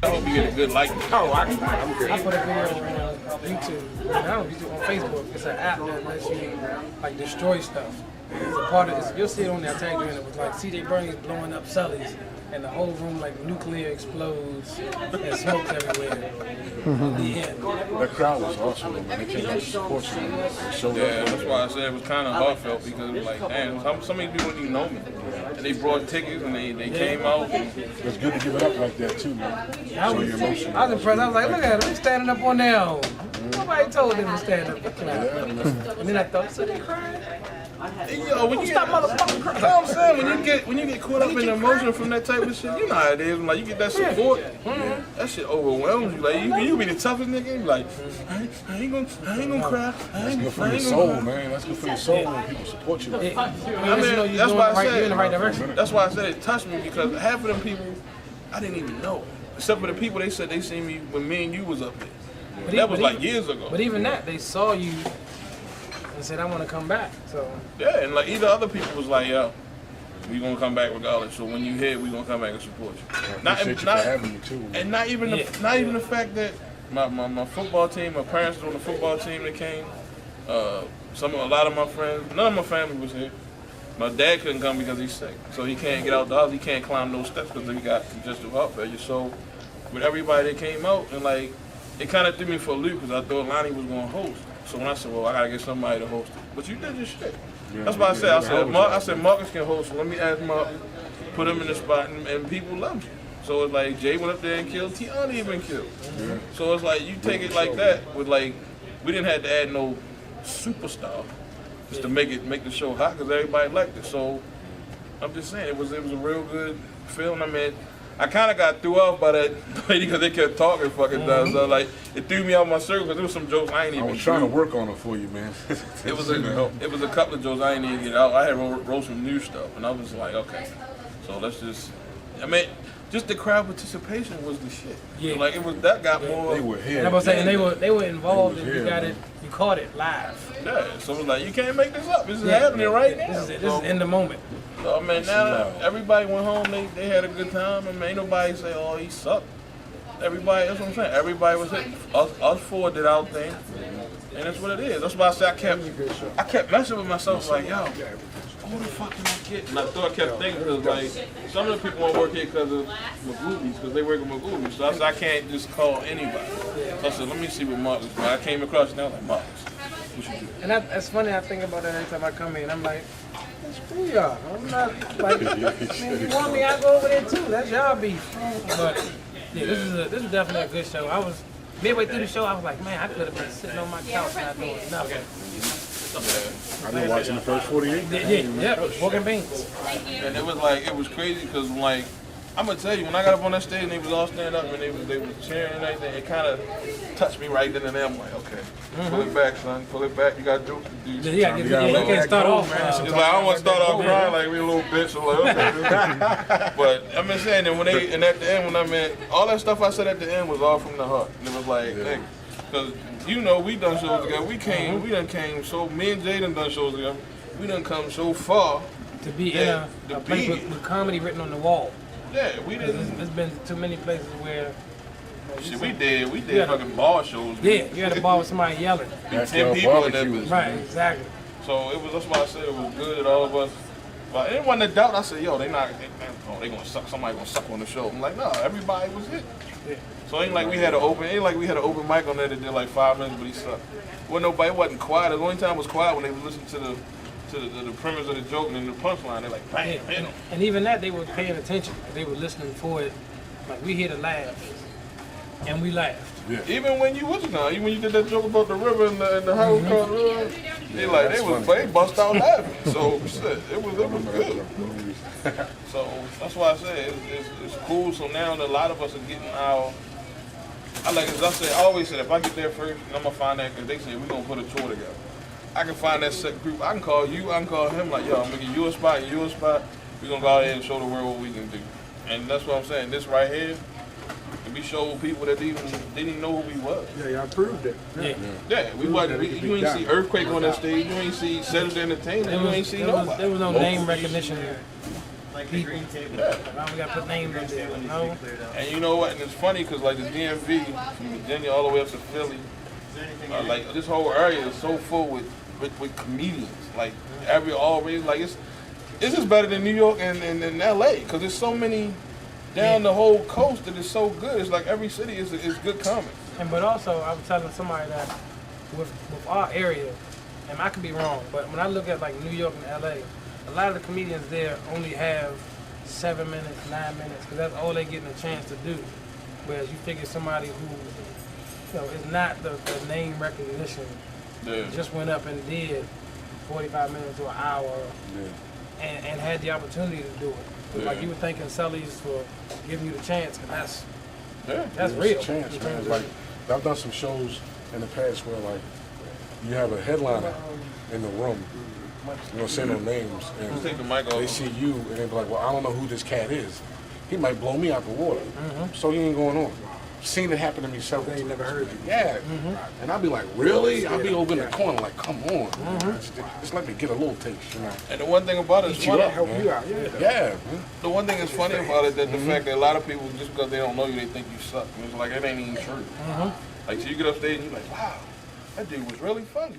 I hope you get a good like. Oh, I'm good. I put a video on YouTube. I don't YouTube on Facebook. It's an app that lets you like destroy stuff. It's a part of this. You'll see it on there. I tagged you in it. With like CJ Burney's blowing up Sully's, and the whole room like nuclear explodes and smoke everywhere. The end. That crowd was awesome when they came out to support you. Yeah, that's why I said it was kind of heartfelt because it was like, damn, some of these people didn't know me. And they brought tickets and they came out. It's good to give it up like that too, man. Show your emotion. I was impressed. I was like, look at them standing up on their own. Nobody told them to stand up and clap. And then I thought, so they crying? Yo, when you get, motherfucking crying. You know what I'm saying? When you get caught up in the emotion from that type of shit, you know how it is. Like you get that support, that shit overwhelms you. Like you be the toughest nigga. You be like, I ain't gonna cry. That's good for your soul, man. That's good for your soul when people support you. I mean, that's why I said. In the right direction. That's why I said it touched me because half of them people I didn't even know, except for the people they said they seen me when me and you was up there. But that was like years ago. But even that, they saw you and said, I want to come back. So yeah, and like either other people was like, yo, we gonna come back regardless. So when you hit, we gonna come back and support you. Not having you too. And not even the fact that my football team, my parents was on the football team that came. A lot of my friends, none of my family was here. My dad couldn't come because he's sick, so he can't get out the house. He can't climb those steps because he got congestive heart failure. So with everybody that came out, and like it kind of threw me for a loop because I thought Lonnie was gonna host. So when I said, well, I gotta get somebody to host it, but you did your shit. Yeah, that's why I said Marcus can host. So let me ask Mark, put him in the spot, and people loved you. So it's like Jay went up there and killed. Tiana even killed. Yeah. So it's like you take it like that with like we didn't have to add no superstar just to make the show hot because everybody liked it. So I'm just saying it was a real good film. I mean, I kind of got threw off by that lady because they kept talking fucking down. So like it threw me out my circle because there was some jokes I ain't even. I was trying to work on it for you, man. It was a couple of jokes I ain't even get out. I had wrote some new stuff and I was like, okay, so let's just. I mean, just the crowd participation was the shit. Yeah, like it was that got more. They were here. And I was saying they were involved and you got it. You caught it live. Yeah, so it was like you can't make this up. This is happening right now. This is in the moment. So I mean, now everybody went home. They had a good time. I mean, ain't nobody say, "Oh, he sucked." Everybody, that's what I'm saying. Everybody was hit. Us four did our thing. And that's what it is. That's why I said I kept messing with myself like, yo, who the fuck can I get? And I thought I kept thinking, because like, some of the people want to work here because of Magoobies, because they work with Magoobies. So I said, I can't just call anybody. So I said, let me see what Marcus is. I came across it and I was like, Marcus, what you do? And that's funny, I think about that every time I come in. I'm like, screw y'all. I'm not, like, man, you want me, I go over there too. That's y'all beef. But, yeah, this is definitely a good show. I was, midway through the show, I was like, man, I could have been sitting on my couch not doing nothing. I've been watching the first 48. Yeah, walking beans. And it was like, it was crazy because like, I'm gonna tell you, when I got up on that stage and they was all standing up and they was cheering and everything, it kind of touched me right then and there. I'm like, okay, pull it back, son, pull it back. You got jokes to do. Yeah, you can't start off, man. It's like, I don't want to start off crying like we a little bitch. So like, okay. But I'm just saying that and at the end, when I meant, all that stuff I said at the end was all from the heart. And it was like, nigga, because you know, we done shows together. We done came so, me and Jay done shows together. We done come so far. To be in a place with comedy written on the wall. Yeah, we didn't. There's been too many places where. Shit, we did fucking bar shows. Yeah, you had a bar with somebody yelling. 10 people in that bitch. Right, exactly. So it was, that's why I said it was good that all of us. But it wasn't a doubt. I said, yo, they gonna suck. Somebody gonna suck on the show. I'm like, no, everybody was hit. Yeah. So it ain't like we had an open mic on there that did like 5 minutes, but he sucked. Well, nobody, it wasn't quiet. The only time it was quiet when they was listening to the premise of the joke and then the punchline. They're like, bam, Yeah. And even that, they were paying attention. They were listening for it. Like, we here to laugh. And we laughed. Yeah. Even when you even when you did that joke about the river and the house called they bust out laughing. So shit, it was good. So that's why I say it's cool. So now that a lot of us are getting our. I always said, if I get there first, I'm gonna find that, because they say we're gonna put a tour together. I can find that set group. I can call you. I can call him. Like, yo, I'm gonna give you a spot. You a spot. We're gonna go out there and show the world what we can do. And that's what I'm saying. This right here. We showed people that didn't even know who we was. Yeah, y'all proved it. Yeah, we wasn't. You ain't see Earthquake on that stage. You ain't see Saturday Entertainment. You ain't see nobody. There was no name recognition. People. Yeah. We got to put names in there. No. And you know what? And it's funny because like the DMV from Virginia all the way up to Philly, like this whole area is so full with comedians. Like always like it's just better than New York and LA, because there's so many. Down the whole coast that is so good. It's like every city is good comedy. But also, I was telling somebody that with our area, and I could be wrong, but when I look at like New York and LA, a lot of the comedians there only have 7 minutes, 9 minutes, because that's all they're getting a chance to do. Whereas you figure somebody who, is not the name recognition, just went up and did 45 minutes to an hour, and had the opportunity to do it. Like you were thanking Sully's for giving you the chance, and that's real. It's a chance, man. Like, I've done some shows in the past where like you have a headliner in the room, say no names, and take the mic off. They see you and they be like, well, I don't know who this cat is. He might blow me out the water, so he ain't going on. Seen it happen to me several times. They never heard you. Yeah, and I'll be like, really? I'll be over in the corner like, come on. Just let me get a little taste, And the one thing about it is funny. Help you out. Yeah. The one thing that's funny about it that the fact that a lot of people, just because they don't know you, they think you suck. And it's like, it ain't even true. Like, so you get up stage and you're like, wow, that dude was really funny.